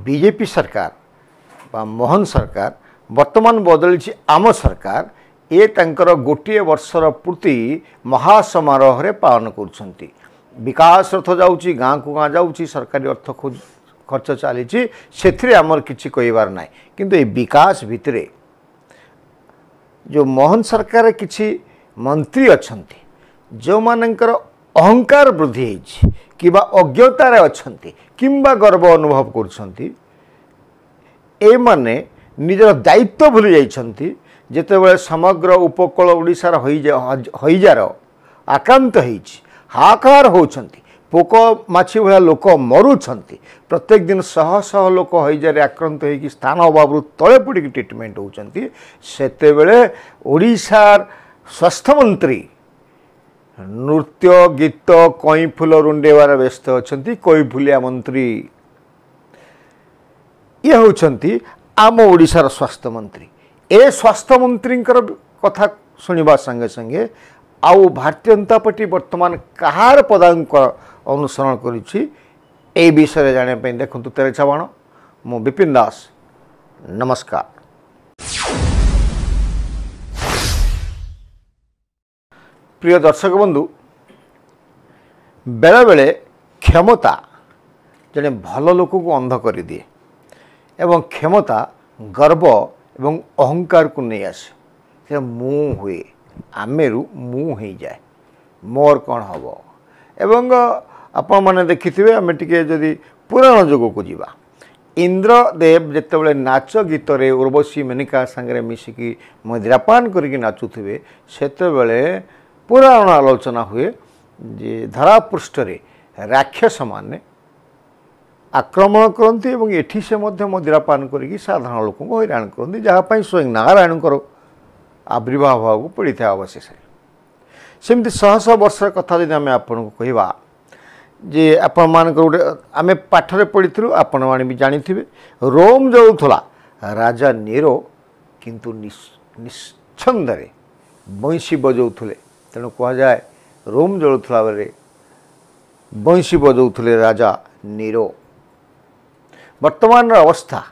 BJP सरकार बा मोहन सरकार वर्तमान बदली आम सरकार ये तंकर गोटे वर्षर पूर्ति महासमारोह रे पालन कर विकास रथ जाऊँगी गाँ को गाँ जाऊँगी सरकारी अर्थ खर्च चली से आमर किसी कहबार ना किंतु ये विकास भितरे जो मोहन सरकार किसी मंत्री अच्छा जो मानकर अहंकार वृद्धि कि अज्ञतार अच्छा किंबा गर्व अनुभव कर माने निजर दायित्व भूली जाइछंती जेतेबेले समग्र उपकूल ओडिशार हईजार आक्रांत होईछि हाहाकार होउछंती पोक माछी भला लोक मरुछंती प्रत्येक दिन शह शह लोक हईजार आक्रांत होईकि स्थान अभाव तले पड़ी ट्रिटमेंट होउछंती सेतेबेले ओडिशार स्वास्थ्य मंत्री नृत्य गीत कई फूल रुंडेवार व्यस्त अछंती कई फूलिया मंत्री ये होउछंती आम ओडिशार स्वास्थ्य मंत्री ए स्वास्थ्य मंत्री कथा शुणा संगे संगे आउ भारतीय जनता पार्टी वर्तमान कहार पदांक अनुसरण करुछि ए विषय जाने देखु तेरेछा बाण मु विपिन दास नमस्कार। प्रिय दर्शक बंधु बेले बेले क्षमता जने भल लोक को अंध कर दिए एवं क्षमता गर्व एवं अहंकार को नहीं आसे मु हुए आमेरु मु हो जाए मोर कौन हम एवं आपण मैंने देखिथे आम टे जदि पुराण जुग को जीवा इंद्रदेव जितेबाला नाच गीत रे उर्वशी मेनिका सांगे मिसिकी मदिरापान करके नाचुवे सेतेबेले पुराण आलोचना हुए जे धरापृष्ठ राक्षस माने आक्रमण करती एवं एठी से मदिरापान करी साधारण लोक हैरान करती जहाँपाई स्वयं नारायण आविर्भाव को पड़ी था अवशेष सेमती शह शह वर्ष कथा जब आम आपन को कहवा जे आपण मान गोटे आम पाठरे पढ़ी आपण मैंने भी जानी रोम जलुला राजा नीरो किंतु निश्छंदे बंशी बजाऊे तेणु कह जाए रोम जलुला बेले बंशी बजाऊे राजा नीरो। वर्तमान अवस्था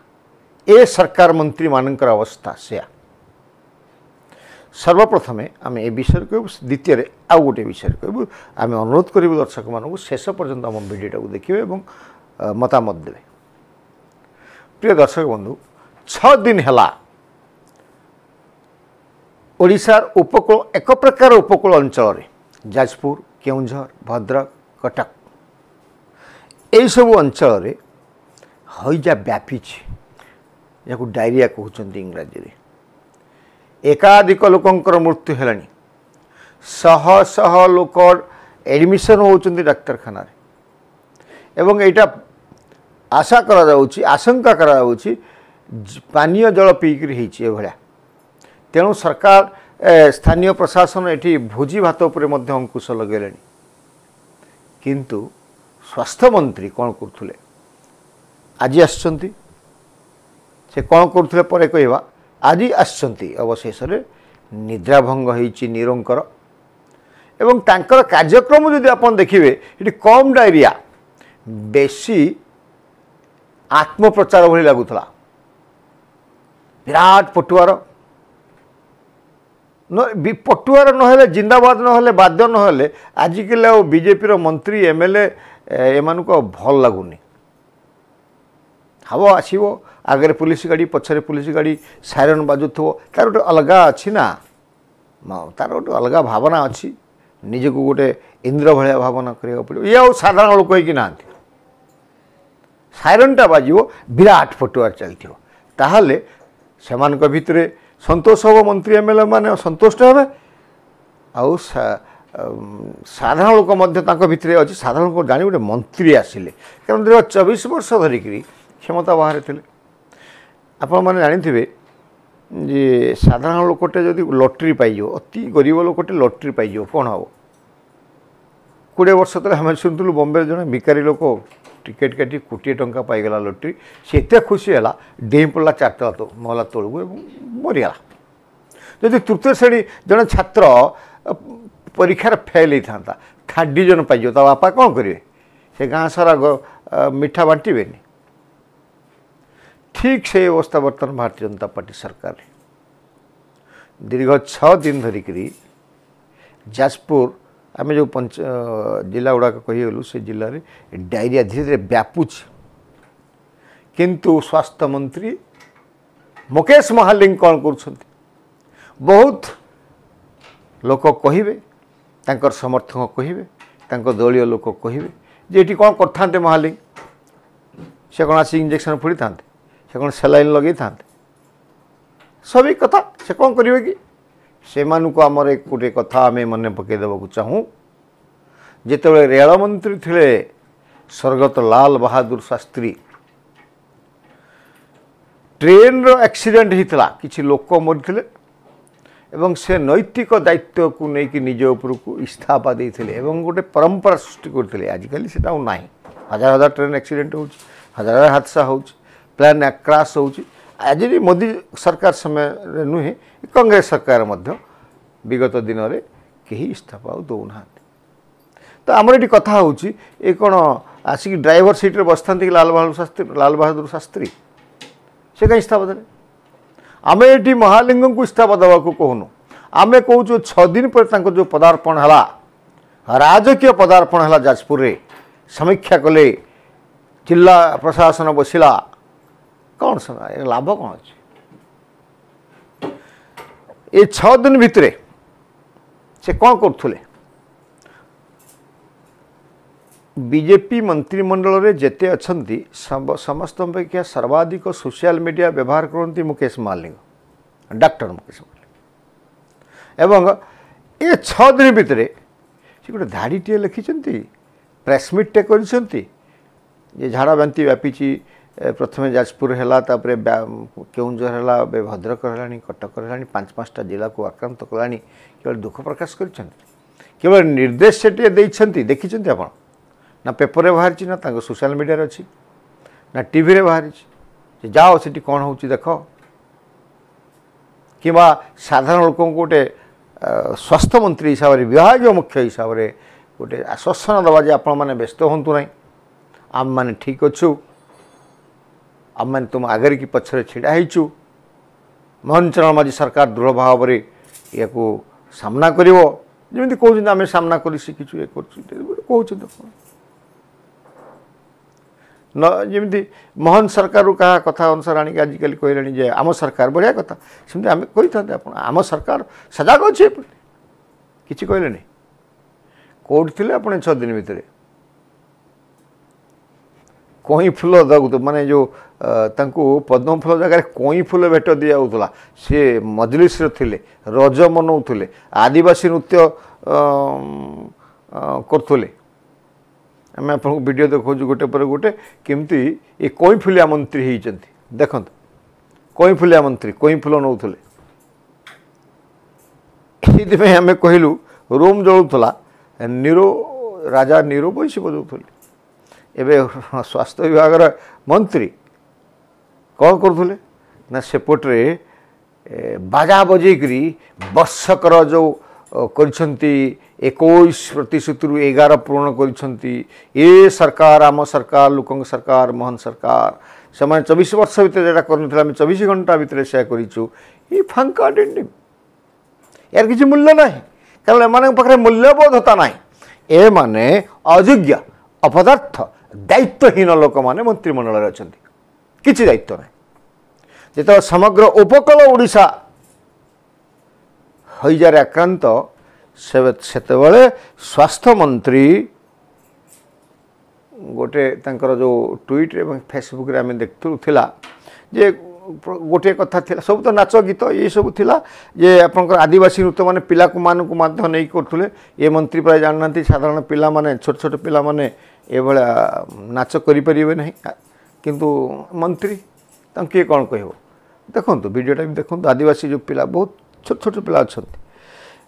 ए सरकार मंत्री मानकर अवस्था से सर्वप्रथमे आम ए विषय कहूँ द्वितीय आउ गोटे विषय कहूँ आम अनुरोध करूँ दर्शक मानू शेष पर्यंत आम भिडियोटा को देखिए और मतामत देवे। प्रिय दर्शक बंधु 6 दिन है ओडिशार उपकूल एक प्रकार उपकूल अंचल जाजपुर केउंझर भद्रक कटक यही सब अंचल हईजा व्यापी या डायरिया कहते इंग्राजी रे एकाधिक लोकंकर मृत्यु है शह शह लोक एडमिशन होती डाक्तरखाना एवं यहाँ आशा आशंका पानीय जल पीकर भाया तेणु सरकार स्थानीय प्रशासन ये भोजी भात उपर अंकुश लगे किंतु स्वास्थ्य मंत्री कौन करथुले आज आसचंती से कौन करथुले परे कहवा आज आसचंती अवशेष निद्राभंग होईची निरंकर एवं तांकर कार्यक्रम जदि आपण देखिबे ये कम डायरिया बेसी आत्मप्रचार भली लगुला विराट पटुआर पटुआर नहेले जिंदाबाद नहेले बाध्य नहेले आजिकल बीजेपी मंत्री एमएलए एमान को भल लगुनि हवा आसो आगे पुलिस गाड़ी पछरे पुलिस गाड़ी सायरन बाजुथो तार गोटे अलग अच्छी ना तार गोटे अलग भावना अच्छी निजक गोटे इंद्र भाया भावना करा पड़ो ये साधारण लोक ही ना सायरनटा बाजो विराट पटुआर चलती ताहले सेमान भितरे संतोष हम मंत्री एमएलए माने संतुष्ट हे आउ साधारण लोक भितर अच्छी साधारण लोक जानी गोटे मंत्री आसिले कारण 24 वर्ष धरिक क्षमता बाहर थे आपण मैंने जानी जे साधारण लोकटे जदि लटरी पाइज अति गरीब लोकटे लटरी पाइज कौन हम 20 वर्ष तले आम शुणुलु बम्बे जड़े भिकारी लोक टिकेट काटी कोटी टंका पाईगला लटरी से एत खुशी है डेई पड़ा 4 महला तौक मरीगला जदि तृतीय श्रेणी जड़े छात्र परीक्षार फेल होता 3rd डिविजन पाइज ता बापा कौन करेंगे से गाँ सारा मिठा बांटे ठीक से अवस्था बर्तमान भारतीय जनता पार्टी सरकार दीर्घ 6 दिन धरिक जाजपुर आम जो जिला गुड़ाक कहीगलु से जिले में डायरिया धीरे धीरे व्यापुच किंतु स्वास्थ्य मंत्री मुकेश महालिंग कौन कर बहुत लोक कहे तांकर समर्थक कहे दलीय लोक कहे जे ये कौन करते महालिंग से कौन आसी इंजेक्शन फोड़ी था से कौन सेलाइन लगे था सभी कथा से कौन करेंगे कि से मानू आमर एक गोटे कथा आम मन पकईदेक चाहूँ जिते रेल मंत्री थे स्वर्गत लाल बहादुर शास्त्री ट्रेन रो एक्सीडेंट होता किसी लोक मरीते एवं से नैतिक दायित्व को लेकिन निज उपरकू इस्तीफा देते गोटे परंपरा सृष्टि करते आजिकल से ना हजार हजार ट्रेन एक्सीडेंट हो हजार हजार हादसा हो प्लेन क्रैश हो आज मोदी सरकार समय नुहे कांग्रेस सरकार विगत दिन में कहीं इस्तीफा दौना तो आमर ये कथा हूँ ये कौन आसिक ड्राइवर सीट्रे बसता कि लाल बहादुर शास्त्री से कहीं इस्तीफा देने आम ये महालिंग को इस्तीफा देवा कहूनु आम कहूँ 6 दिन पर जो पदार्पण है राजकीय पदार्पण है जाजपुर रे समीक्षा कले जिला प्रशासन बसिला कौन सुना लाभ कौन अच्छे ये 6 दिन भितर से कौन करुले बीजेपी मंत्रिमंडल रे जेते अच्छंती समस्त अपेक्षा सर्वाधिक सोशल मीडिया व्यवहार करती मुकेश महालिंग डॉक्टर मुकेश महालिंग एवं ये 6 दिन भितर से गोटे धाड़ीटे लिखिं प्रेसमिटे कर झाड़ा बांति व्यापी प्रथम जाजपुर है केउंझर है भद्रक है कटक है 5-5टा जिला को आक्रांत कला केवल दुख प्रकाश कर निर्देश से देखी आप ना पेपर रे बाहरी ना सोशल मीडिया अच्छी ना टीवी रे बाहरी जाओ से कौन हो देख कि साधारण लोक गोटे स्वास्थ्य मंत्री हिसाब से विभाग मुख्य हिसाब से गोटे आश्वासन दबा जे आपण मैंने व्यस्त हूँ ना आम मैंने ठीक अच्छु आम मैंने तुम आगे कि पछरे छिड़ा होचु मोहन चरण माझी सरकार दृढ़ भाव में या सामना करमी कहते आम सामना कर शिखीचु ये कहते न जमी मोहन सरकार क्या कथा अनुसार आनिक आजिकल कहले जे आम सरकार बढ़िया कथा सेमती आम कही था आम सरकार सजग अच्छे कि कहले नहीं कौट थे आप 6 दिन भितर कई फूल दगुत माने जो पद्म फूल जगह कई फूल भेट दि जाऊला सी मजलिस थे रज मनाऊे आदिवासी नृत्य करुले आम आप वीडियो देखा गोटे पर गोटे केमती ये कई फुलिया मंत्री होती देखत कई फुलिया मंत्री कई फूल नौले ये आम कहलु रोम जलूला नीरो राजा नीरो बैसी बजाऊे एवं स्वास्थ्य विभाग मंत्री कौन करुले ना सेपटे बाजा बजेकरी वर्षकर जो करछंती 21% 11 पूर्ण करछंती ये सरकार आम सरकार लोक सरकार मोहन सरकार से 24 वर्ष भितर जो कर 24 घंटा भितर से करूँ ये फांका डेंडिम यार किसी मूल्य ना कारण एम पाखे मूल्यबोधता ना ए माने अयोग्य अपदार्थ दायित्वहीन लोक मैंने मंत्रिमंडल अच्छा किसी दायित्व ना जो समग्र उपकूल ओडिशा हईजार आक्रांत से स्वास्थ्य मंत्री गोटे जो ट्वीट एवं फेसबुक आम देखुला जे गोटे कथा थिला सब तो नाच गीत ये सब थिला जे आपनकर आदिवासी नृत्य माने पिला को मान को माध्य नहीं करथुले ये मंत्री प्राय जाननांती साधारण पिला माने छोट छोट पिला माने ए भला नाच करि परिबे नहीं किंतु मंत्री किए कौन कहब देखो वीडियोटा भी देखो आदिवासी जो पिला बहुत छोट छोट पिला अच्छा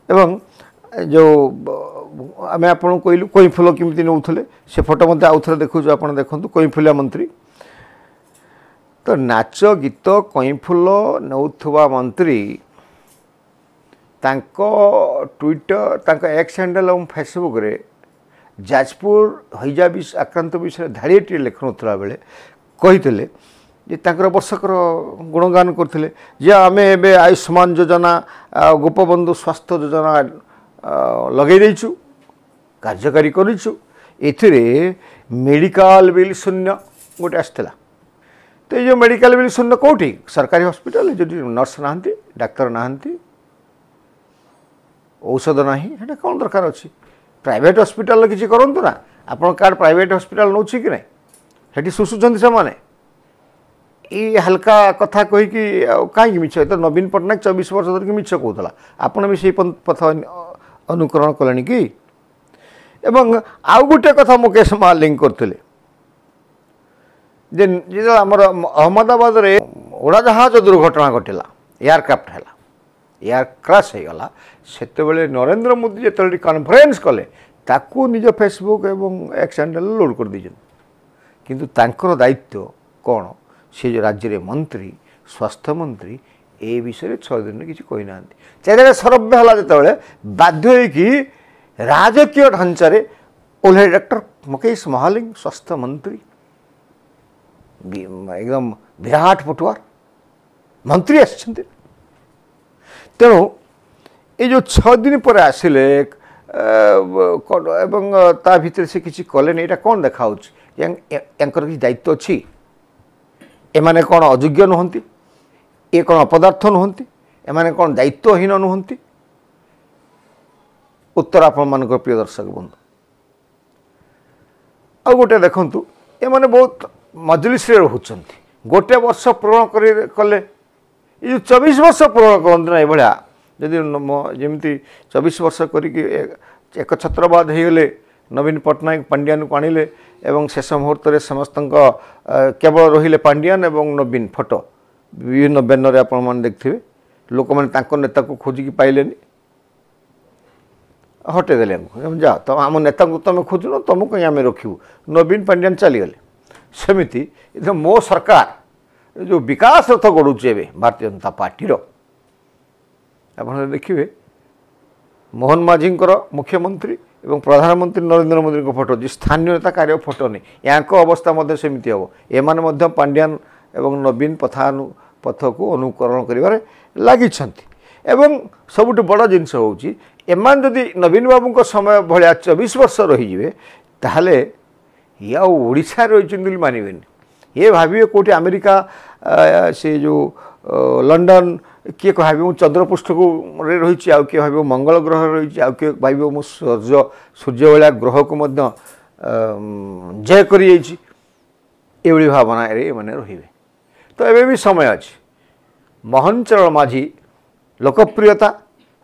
एवं जो आम आप कहलु कई फूल केमती नौले से फोटो मत आउ थे देखु आप देखूँ कई फुलिया मंत्री तो नाच गीत कई फूल नौथुवा मंत्री ट्विटर तांको एक्स हैंडल और फेसबुक रे जाजपुर हईजा आक्रांत विषय धाड़ीटे लिखुला बेले कही ଯେ ତାଙ୍କର ବର୍ଷକର ଗୁଣଗାନ କରୁଥିଲେ ଯେ ଆମେ ଏବେ ଆୟୁଷ୍ମାନ ଯୋଜନା ଗୋପବନ୍ଧୁ ସ୍ୱାସ୍ଥ୍ୟ ଯୋଜନା ଲଗାଇ ଦେଇଛୁ, କାର୍ଯ୍ୟକାରୀ କରିଛୁ। ଏଥିରେ ମେଡ଼ିକାଲ ବିଲ୍ ଶୂନ୍ୟ ଗୋଟେ ଆସିଥିଲା। ତ ଏଇ ଯେଉଁ ମେଡ଼ିକାଲ ବିଲ୍ ଶୂନ୍ୟ କେଉଁଠି? ସରକାରୀ ହସ୍ପିଟାଲ, ଯେଉଁଠି ନର୍ସ ନାହାନ୍ତି, ଡାକ୍ତର ନାହାନ୍ତି, ଔଷଧ ନାହିଁ, ସେଇଟା କ'ଣ ଦରକାର ଅଛି? ପ୍ରାଇଭେଟ୍ ହସ୍ପିଟାଲରେ କିଛି କରନ୍ତୁ ନା। ଆପଣ କାର୍ଡ଼ ପ୍ରାଇଭେଟ୍ ହସ୍ପିଟାଲ ନେଉଛି କି ନାହିଁ? ସେଠି ଶୁଶୁଛନ୍ତି ସେମାନେ। ଏଇ ହାଲକା କଥା କହିକି ଆଉ କାହିଁକି ମିଛ? ତ ନବୀନ ପଟ୍ଟନାୟକ 24 ବର୍ଷ ଧରିକି ମିଛ କହୁଥିଲା। ଆପଣ ବି ସେଇ ପଥ ଅନୁକରଣ କଲେଣି କି? ଏବଂ ଆଉ ଗୋଟେ କଥା ମୁକେଶ ମହାଲିକ କରିଥିଲେ ଯେ ଯେତେବେଳେ ଆମର ଅହମ୍ମଦାବାଦରେ ଉଡ଼ାଜାହାଜ ଦୁର୍ଘଟଣା ଘଟିଲା, ଏୟାରକ୍ରାଫ୍ଟ ହେଲା, ଏୟାର କ୍ରାସ୍ ହୋଇଗଲା, ସେତେବେଳେ ନରେନ୍ଦ୍ର ମୋଦି ଯେତେବେଳେ କନଫରେନ୍ସ କଲେ ତାକୁ ନିଜ ଫେସବୁକ୍ ଏବଂ ଏକ୍ସ ହ୍ୟାଣ୍ଡେଲରେ ଲୋଡ଼ କରିଦେଇଛନ୍ତି। କିନ୍ତୁ ତାଙ୍କର ଦାୟିତ୍ୱ କ'ଣ? ସେ ଯେଉଁ ରାଜ୍ୟରେ ମନ୍ତ୍ରୀ, ସ୍ୱାସ୍ଥ୍ୟମନ୍ତ୍ରୀ, ଏ ବିଷୟରେ 6 ଦିନରେ କିଛି କହିନାହାନ୍ତି। ଚାରିଆଡ଼େ ସରଭ୍ୟ ହେଲା ଯେତେବେଳେ ବାଧ୍ୟ ହୋଇକି ରାଜକୀୟ ଢାଞ୍ଚାରେ ଓହ୍ଲାଇ ଡକ୍ଟର ମୁକେଶ ମହାଲିକ ସ୍ୱାସ୍ଥ୍ୟମନ୍ତ୍ରୀ, ଏକଦମ ବିରାଟ ପଟୁଆର ମନ୍ତ୍ରୀ ଆସିଛନ୍ତି। ତେଣୁ এই যে 6 দিন পরে আসলে এবং তা ভিতরে সে কিছু কলেনি, এটা কোণ দেখা হচ্ছে? এঙ্কর কিছু দায়িত্ব অছি? এমানে কোণ অযোগ্য নুহନ୍ତି? এ কোণ অপদার্থ নুহନ୍ତି? এমানে কোণ দায়িত্বহীন নুহନ୍ତି? উত্তর আপনার প্রিয় দর্শক বন্ধু। ଆଉ ଗୋଟେ ଦେଖନ୍ତୁ, ଏମାନେ ବହୁତ ମଜଲିସରେ ରହୁଛନ୍ତି। ଗୋଟେ ବର୍ଷ ପୂରଣ କଲେ, ଏ ଯେଉଁ 24 ବର୍ଷ ପୂରଣ କରନ୍ତି ନା ଏଭଳିଆ, ଯଦି ଯେମିତି 24 ବର୍ଷ କରିକି ଏକଛତ୍ରବାଦ ହେଇଗଲେ, ନବୀନ ପଟ୍ଟନାୟକ ପାଣ୍ଡିଆନକୁ ଆଣିଲେ ଏବଂ ଶେଷ ମୁହୂର୍ତ୍ତରେ ସମସ୍ତଙ୍କ କେବଳ ରହିଲେ ପାଣ୍ଡିଆନ ଏବଂ ନବୀନ ଫଟୋ ବିଭିନ୍ନ ବ୍ୟାନରରେ ଆପଣମାନେ ଦେଖିଥିବେ। ଲୋକମାନେ ତାଙ୍କ ନେତାକୁ ଖୋଜିକି ପାଇଲେନି, ହଟେଇ ଦେଲେ। ଯା ତ ଆମ ନେତାଙ୍କୁ ତୁମେ ଖୋଜୁନ, ତୁମକୁ କାହିଁ ଆମେ ରଖିବୁ? ନବୀନ ପାଣ୍ଡିଆନ ଚାଲିଗଲେ। ସେମିତି ଏଥର ମୋ ସରକାର ଯେଉଁ ବିକାଶ ରଥ ଗଢ଼ୁଛି ଏବେ ଭାରତୀୟ ଜନତା ପାର୍ଟିର, ଆପଣ ଦେଖିବେ ମୋହନ ମାଝୀଙ୍କର ମୁଖ୍ୟମନ୍ତ୍ରୀ ଏବଂ ପ୍ରଧାନମନ୍ତ୍ରୀ ନରେନ୍ଦ୍ର ମୋଦିଙ୍କ ଫଟୋ, ଯେ ସ୍ଥାନୀୟ ନେତା କାର୍ୟ ଫଟୋ ନେଇ, ୟାଙ୍କ ଅବସ୍ଥା ମଧ୍ୟ ସେମିତି ହେବ। ଏମାନେ ମଧ୍ୟ ପାଣ୍ଡିଆନ ଏବଂ ନବୀନ ପଥକୁ ଅନୁକରଣ କରିବାରେ ଲାଗିଛନ୍ତି। ଏବଂ ସବୁଠୁ ବଡ଼ ଜିନିଷ ହେଉଛି, ଏମାନେ ଯଦି ନବୀନ ବାବୁଙ୍କ ସମୟ ଭଳିଆ 24 ବର୍ଷ ରହିଯିବେ, ତାହେଲେ ଇଏ ଆଉ ଓଡ଼ିଶାରେ ରହିଛନ୍ତି ବୋଲି ମାନିବେନି। ଇଏ ଭାବିବେ କେଉଁଠି ଆମେରିକା, ସେ ଯେଉଁ ଲଣ୍ଡନ, କିଏ ଭାବିବ ମୁଁ ଚନ୍ଦ୍ରପୃଷ୍ଠରେ ରହିଛି, ଆଉ କିଏ ଭାବିବ ମଙ୍ଗଳ ଗ୍ରହରେ ରହିଛି, ଆଉ କିଏ ଭାବିବ ମୁଁ ସୂର୍ଯ୍ୟ ଭଳିଆ ଗ୍ରହକୁ ମଧ୍ୟ ଜୟ କରିଯାଇଛି। ଏଭଳି ଭାବନାରେ ଏମାନେ ରହିବେ। ତ ଏବେ ବି ସମୟ ଅଛି। ମୋହନ ଚରଣ ମାଝୀ ଲୋକପ୍ରିୟତା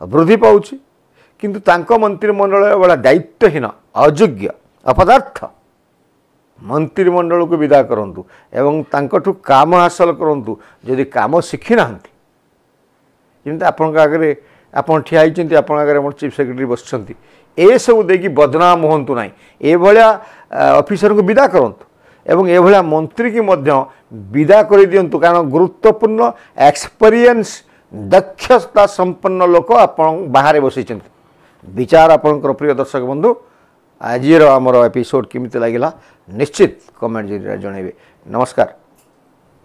ବୃଦ୍ଧି ପାଉଛି, କିନ୍ତୁ ତାଙ୍କ ମନ୍ତ୍ରିମଣ୍ଡଳର ଭଳିଆ ଦାୟିତ୍ୱହୀନ, ଅଯୋଗ୍ୟ, ଅପଦାର୍ଥ ମନ୍ତ୍ରିମଣ୍ଡଳକୁ ବିଦା କରନ୍ତୁ ଏବଂ ତାଙ୍କଠୁ କାମ ହାସଲ କରନ୍ତୁ। ଯଦି କାମ ଶିଖିନାହାନ୍ତି, ଯେମିତି ଆପଣଙ୍କ ଆଗରେ ଆପଣ ଠିଆ ହେଇଛନ୍ତି, ଆପଣଙ୍କ ଆଗରେ ଆମର ଚିଫ୍ ସେକ୍ରେଟାରୀ ବସିଛନ୍ତି, ଏସବୁ ଦେଇକି ବଦନାମ ହୁଅନ୍ତୁ ନାହିଁ। ଏଭଳିଆ ଅଫିସରଙ୍କୁ ବିଦା କରନ୍ତୁ ଏବଂ ଏଭଳିଆ ମନ୍ତ୍ରୀକି ମଧ୍ୟ ବିଦା କରିଦିଅନ୍ତୁ। କାରଣ ଗୁରୁତ୍ୱପୂର୍ଣ୍ଣ ଏକ୍ସପେରିଏନ୍ସ, ଦକ୍ଷତା ସମ୍ପନ୍ନ ଲୋକ ଆପଣ ବାହାରେ ବସିଛନ୍ତି। ବିଚାର ଆପଣଙ୍କର ପ୍ରିୟ ଦର୍ଶକ ବନ୍ଧୁ। ଆଜିର ଆମର ଏପିସୋଡ଼ କେମିତି ଲାଗିଲା ନିଶ୍ଚିତ କମେଣ୍ଟ ଜରିଆରେ ଜଣାଇବେ। ନମସ୍କାର।